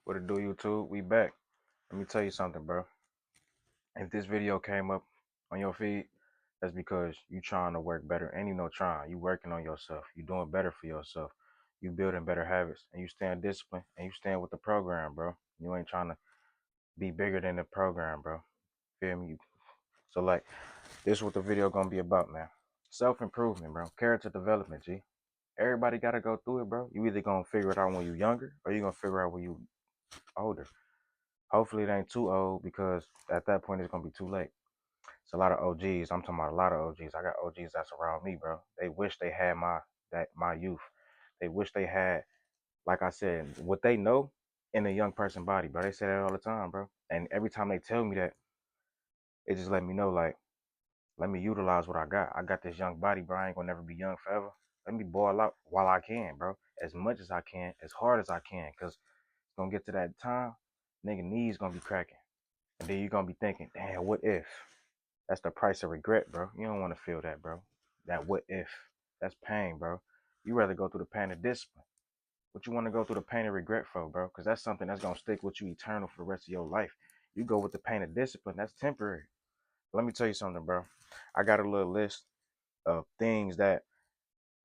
What it do, YouTube? We back. Let me tell you something, bro. If this video came up on your feed, that's because you trying to work better. Ain't even no trying. You working on yourself. You doing better for yourself. You building better habits, and you staying disciplined, and you staying with the program, bro. You ain't trying to be bigger than the program, bro. Feel me? So like, this is what the video gonna be about, man. Self improvement, bro. Character development, G. Everybody gotta go through it, bro. You either gonna figure it out when you younger, or you gonna figure it out when you older. Hopefully it ain't too old because at that point it's gonna be too late. It's a lot of OGs. I'm talking about a lot of OGs. I got OGs that's around me, bro. They wish they had my youth. They wish they had, like I said, what they know in a young person body, bro. They say that all the time, bro. And every time they tell me that, it just let me know, like, let me utilize what I got. I got this young body, bro. I ain't gonna never be young forever. Let me ball out while I can, bro. As much as I can, as hard as I can, cause it's gonna get to that time, nigga knees gonna be cracking. And then you're gonna be thinking, damn, what if? That's the price of regret, bro. You don't want to feel that, bro. That what if. That's pain, bro. You rather go through the pain of discipline. What you want to go through the pain of regret for, bro? Because that's something that's gonna stick with you eternal for the rest of your life. You go with the pain of discipline, that's temporary. Let me tell you something, bro. I got a little list of things that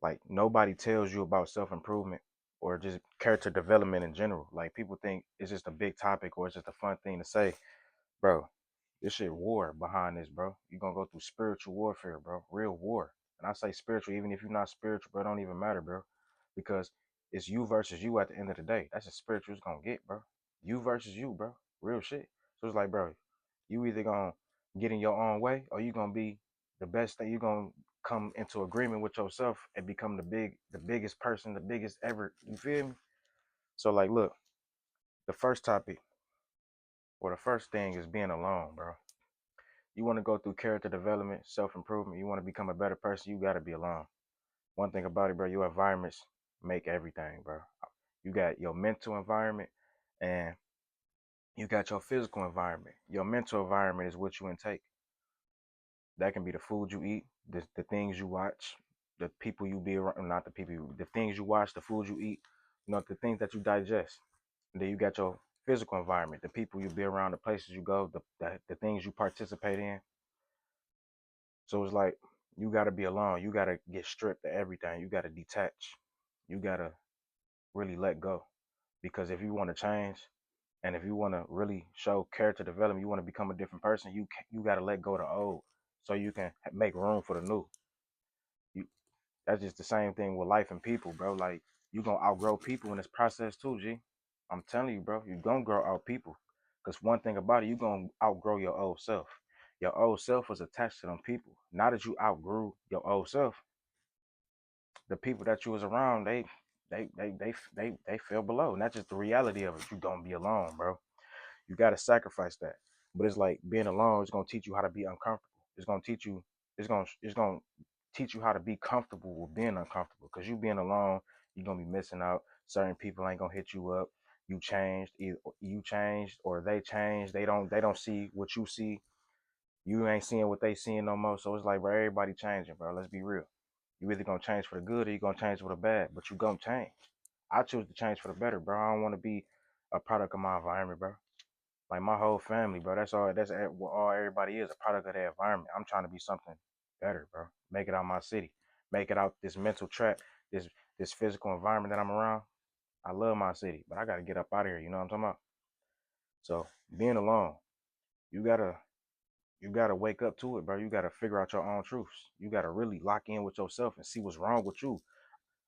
like nobody tells you about self-improvement or just character development in general. Like people think it's just a big topic or it's just a fun thing to say. Bro, this shit war behind this, bro. You're gonna go through spiritual warfare, bro. Real war. And I say spiritual, even if you're not spiritual, bro, it don't even matter, bro. Because it's you versus you at the end of the day. That's as spiritual it's gonna get, bro. You versus you, bro. Real shit. So it's like, bro, you either gonna get in your own way or you gonna be the best thing. You're gonna come into agreement with yourself and become the biggest person, the biggest ever. You feel me? So like, look, the first topic or the first thing is being alone, bro. You want to go through character development, self improvement, you want to become a better person, you got to be alone. One thing about it, bro, your environments make everything, bro. You got your mental environment and you got your physical environment. Your mental environment is what you intake. That can be the food you eat, the things you watch, the people you be around, not the people, the things you watch, the food you eat, the things that you digest. And then you got your physical environment, the people you be around, the places you go, the things you participate in. So it's like you gotta be alone. You gotta get stripped of everything. You gotta detach. You gotta really let go. Because if you want to change and if you want to really show character development, you want to become a different person, you gotta let go of the old so you can make room for the new. You That's just the same thing with life and people, bro. Like you gonna outgrow people in this process too, G. I'm telling you, bro, you gonna grow out people. Cause one thing about it, you gonna outgrow your old self. Your old self was attached to them people. Now that you outgrew your old self, the people that you was around, they fell below. And that's just the reality of it. You gonna be alone, bro. You gotta sacrifice that. But it's like being alone is gonna teach you how to be uncomfortable. It's gonna teach you. It's gonna teach you how to be comfortable with being uncomfortable. Cause you being alone, you're gonna be missing out. Certain people ain't gonna hit you up. You changed, either you changed or they changed. They don't see what you see. You ain't seeing what they seeing no more. So it's like, bro, everybody changing, bro. Let's be real. You either gonna change for the good or you gonna change for the bad. But you gonna change. I choose to change for the better, bro. I don't want to be a product of my environment, bro. Like my whole family, bro. That's all. That's what all everybody is, a product of their environment. I'm trying to be something better, bro. Make it out my city. Make it out this mental trap, this this physical environment that I'm around. I love my city, but I gotta get up out of here. You know what I'm talking about? So being alone, you gotta you gotta wake up to it, bro. You gotta figure out your own truths. You gotta really lock in with yourself and see what's wrong with you.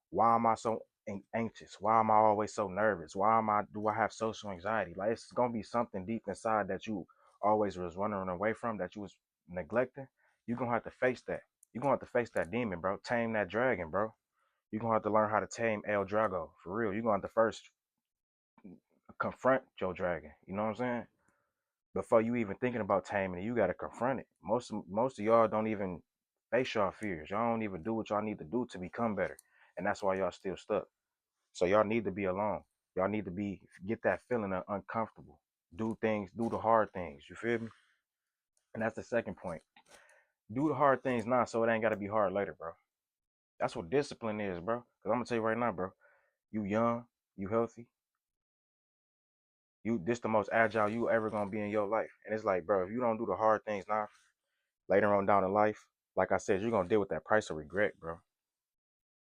Why am I so anxious? Why am I always so nervous? Do I have social anxiety? Like it's gonna be something deep inside that you always was running away from, that you was neglecting. You're gonna have to face that. You're gonna have to face that demon, bro. Tame that dragon, bro. You're gonna have to learn how to tame El Drago. For real. You're gonna have to first confront your dragon. You know what I'm saying? Before you even thinking about taming it, you gotta confront it. Most of y'all don't even face y'all fears. Y'all don't even do what y'all need to do to become better. And that's why y'all still stuck. So y'all need to be alone. Y'all need to get that feeling of uncomfortable. Do things, do the hard things. You feel me? And that's the second point. Do the hard things now so it ain't gotta be hard later, bro. That's what discipline is, bro. Cause I'm gonna tell you right now, bro. You young, you healthy, This the most agile you ever gonna be in your life. And it's like, bro, if you don't do the hard things now, later on down in life, like I said, you're gonna deal with that price of regret, bro.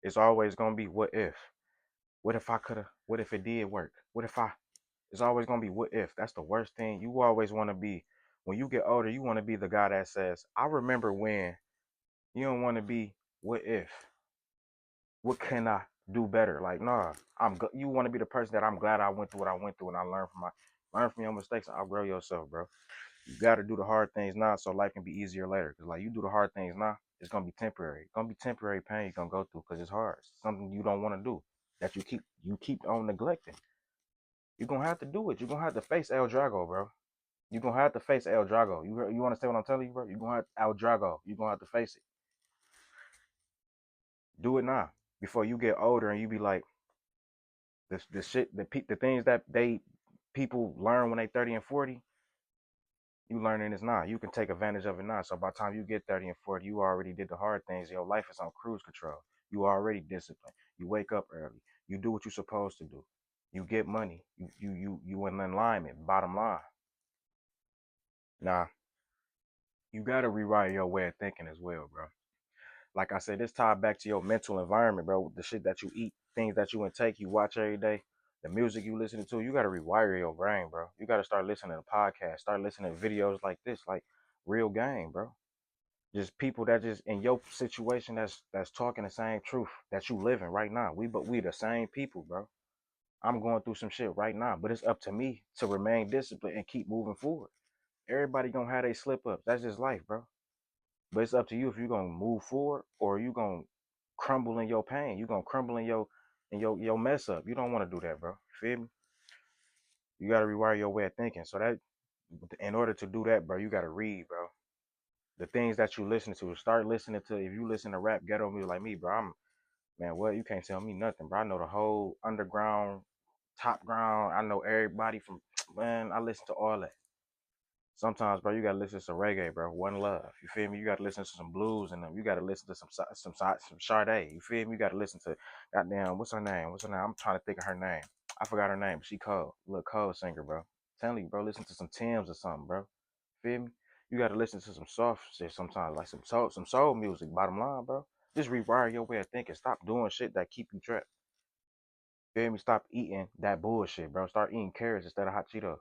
It's always gonna be what if. What if I coulda? What if it did work? What if I? It's always gonna be what if. That's the worst thing. You always want to be. When you get older, you want to be the guy that says, "I remember when." You don't want to be what if. What can I do better? Like, nah. You want to be the person that I'm glad I went through what I went through and I learn from your mistakes and outgrow yourself, bro. You got to do the hard things now so life can be easier later. Cause like you do the hard things now, it's gonna be temporary. It's gonna be temporary pain you're gonna go through because it's hard. It's something you don't want to do that you keep on neglecting. You're gonna have to do it. You're gonna have to face El Drago, bro. You're gonna have to face El Drago. You understand what I'm telling you, bro? You're gonna have El Drago. You're gonna have to face it. Do it now before you get older and you be like the shit the things that people learn when they 30 and 40. You learning this now. You can take advantage of it now. So by the time you get 30 and 40, you already did the hard things. Your life is on cruise control. You already disciplined. You wake up early. You do what you're supposed to do. You get money. You in alignment. Bottom line. Now you gotta rewrite your way of thinking as well, bro. Like I said, this tied back to your mental environment, bro. The shit that you eat, things that you intake, you watch every day, the music you listen to, you gotta rewire your brain, bro. You gotta start listening to podcasts, start listening to videos like this, like real game, bro. Just people that just in your situation that's talking the same truth that you living right now. We the same people, bro. I'm going through some shit right now, but it's up to me to remain disciplined and keep moving forward. Everybody gonna have they slip ups. That's just life, bro. But it's up to you if you're gonna move forward or you gonna crumble in your pain. You gonna crumble in your mess up. You don't want to do that, bro. Feel me? You gotta rewire your way of thinking. So that in order to do that, bro, you gotta read, bro. The things that you listen to, start listening to. If you listen to rap ghetto music like me, bro, man, what you can't tell me nothing, bro. I know the whole underground, top ground. I know everybody from man. I listen to all that. Sometimes, bro, you gotta listen to some reggae, bro. One love. You feel me? You gotta listen to some blues and you gotta listen to some Sade. You feel me? You gotta listen to goddamn what's her name? What's her name? I'm trying to think of her name. I forgot her name, but she cold. Little cold singer, bro. Telling you, bro, listen to some Tim's or something, bro. Feel me? You gotta listen to some soft shit sometimes, like some soul music. Bottom line, bro. Just rewire your way of thinking. Stop doing shit that keep you trapped. Feel me? Stop eating that bullshit, bro. Start eating carrots instead of hot Cheetos.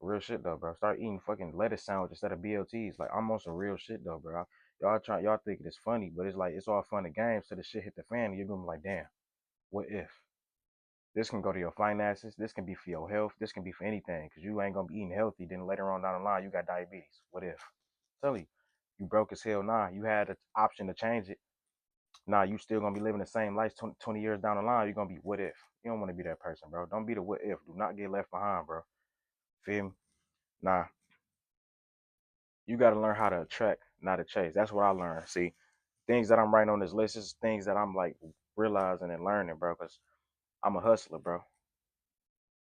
Real shit though, bro. Start eating fucking lettuce sandwich instead of BLTs. Like I'm on some real shit though, bro. Y'all think it's funny, but it's like it's all fun and games till the shit hit the fan and you're gonna be like, damn, what if? This can go to your finances. This can be for your health. This can be for anything. Cause you ain't gonna be eating healthy. Then later on down the line, you got diabetes. What if? Tell you broke as hell. Nah, you had the option to change it. Nah, you still gonna be living the same life 20 years down the line. You're gonna be what if? You don't want to be that person, bro. Don't be the what if. Do not get left behind, bro. Feel me? Nah, you got to learn how to attract, not to chase. That's what I learned. See, things that I'm writing on this list is things that I'm like realizing and learning, bro. Cause I'm a hustler, bro.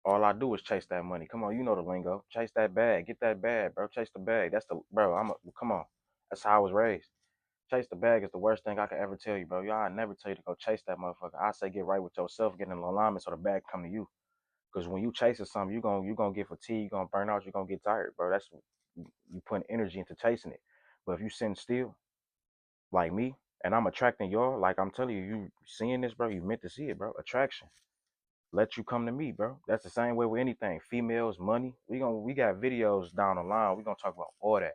All I do is chase that money. Come on, you know the lingo. Chase that bag. Get that bag, bro. Chase the bag. That's the bro. Come on. That's how I was raised. Chase the bag is the worst thing I could ever tell you, bro. Y'all I never tell you to go chase that motherfucker. I say get right with yourself, get in alignment so the bag come to you. Cause when you chasing something, you gonna get fatigued, you gonna burn out, you gonna get tired, bro. That's you putting energy into chasing it. But if you sitting still, like me, and I'm attracting y'all, like I'm telling you, you seeing this, bro, you meant to see it, bro. Attraction. Let you come to me, bro. That's the same way with anything. Females, money. We got videos down the line. We gonna talk about all that.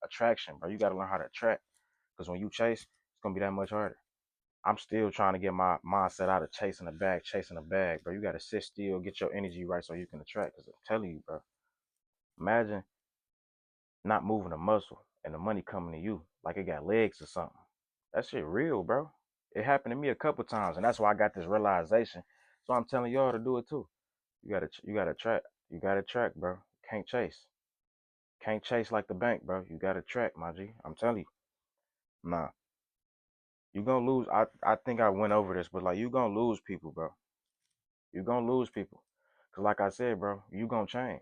Attraction, bro. You gotta learn how to attract. Because when you chase, it's gonna be that much harder. I'm still trying to get my mindset out of chasing a bag, bro. You gotta sit still, get your energy right so you can attract. Cause I'm telling you, bro. Imagine not moving a muscle and the money coming to you like it got legs or something. That shit real, bro. It happened to me a couple times, and that's why I got this realization. So I'm telling y'all to do it too. You gotta track. You gotta track, bro. Can't chase. Can't chase like the bank, bro. You gotta track, my G. I'm telling you. Nah. You gonna lose. I think I went over this, but like you gonna lose people, bro. You gonna lose people. Cause like I said, bro, you gonna change.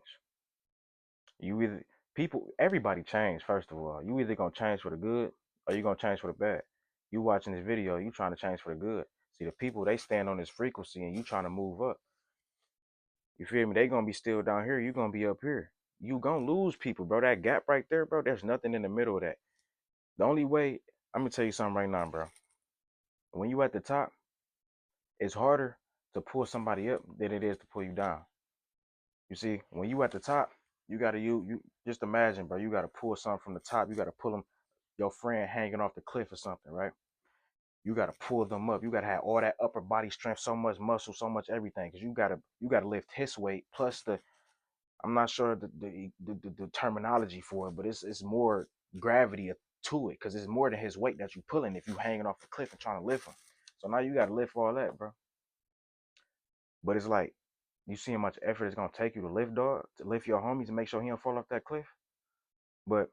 You either everybody change, first of all. You either gonna change for the good or you gonna change for the bad. You watching this video, you trying to change for the good. See the people they stand on this frequency and you trying to move up. You feel me? They gonna be still down here. You gonna be up here. You gonna lose people, bro. That gap right there, bro. There's nothing in the middle of that. The only way, I'm gonna tell you something right now, bro. When you at the top, it's harder to pull somebody up than it is to pull you down. You see, when you at the top, you gotta you just imagine, bro. You gotta pull something from the top. You gotta pull them, your friend hanging off the cliff or something, right? You gotta pull them up. You gotta have all that upper body strength, so much muscle, so much everything, because you gotta lift his weight plus the. I'm not sure the terminology for it, but it's more gravity to it, because it's more than his weight that you pulling if you hanging off the cliff and trying to lift him. So now you gotta lift all that, bro. But it's like, you see how much effort it's gonna take you to lift, dog, to lift your homies and make sure he don't fall off that cliff. But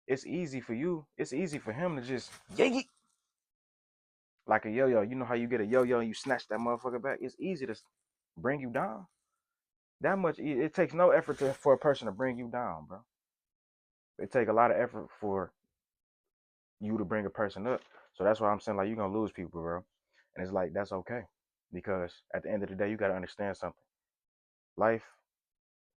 it's easy for you. It's easy for him to just yeah, like a yo-yo. You know how you get a yo-yo and you snatch that motherfucker back? It's easy to bring you down. That much. It takes no effort for a person to bring you down, bro. It take a lot of effort for you to bring a person up. So that's why I'm saying, like, you're gonna lose people, bro. And it's like, that's okay, because at the end of the day, you gotta understand something. Life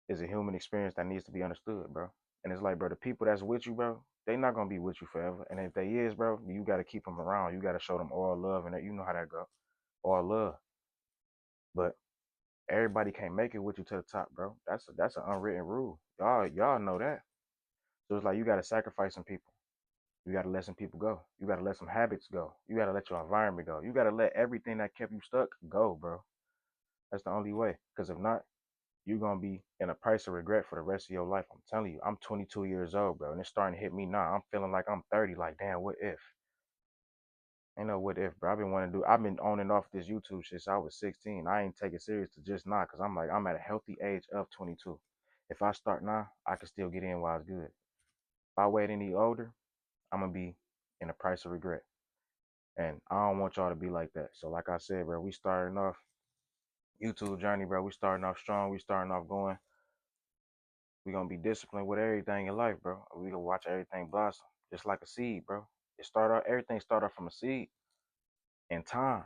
is a human experience that needs to be understood, bro. And it's like, bro, the people that's with you, bro, they not gonna be with you forever. And if they is, bro, you gotta keep them around. You gotta show them all love, and that, you know how that go, all love. But everybody can't make it with you to the top, bro. That's an unwritten rule. Y'all know that. So it's like, you gotta sacrifice some people. You gotta let some people go. You gotta let some habits go. You gotta let your environment go. You gotta let everything that kept you stuck go, bro. That's the only way. Because if not, you're gonna be in a price of regret for the rest of your life. I'm telling you, I'm 22 years old, bro, and it's starting to hit me now. I'm feeling like I'm 30. Like, damn, what if? Ain't no what if, bro. I've been on and off this YouTube shit since I was 16. I ain't take it serious to just now, because I'm like, I'm at a healthy age of 22. If I start now, I can still get in while it's good. If I wait any older, I'm gonna be in a price of regret. And I don't want y'all to be like that. So like I said, bro, we starting off YouTube journey, bro. We starting off strong. We starting off going. We gonna be disciplined with everything in life, bro. We gonna watch everything blossom, just like a seed, bro. Everything start off from a seed. In time,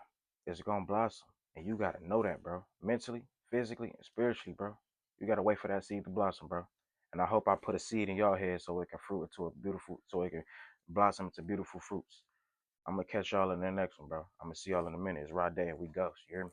it's gonna blossom, and you gotta know that, bro. Mentally, physically, and spiritually, bro. You gotta wait for that seed to blossom, bro. And I hope I put a seed in y'all head so it can fruit into a beautiful, so it can blossom into beautiful fruits. I'm gonna catch y'all in the next one, bro. I'm gonna see y'all in a minute. It's Rod Day, and we go. You hear me?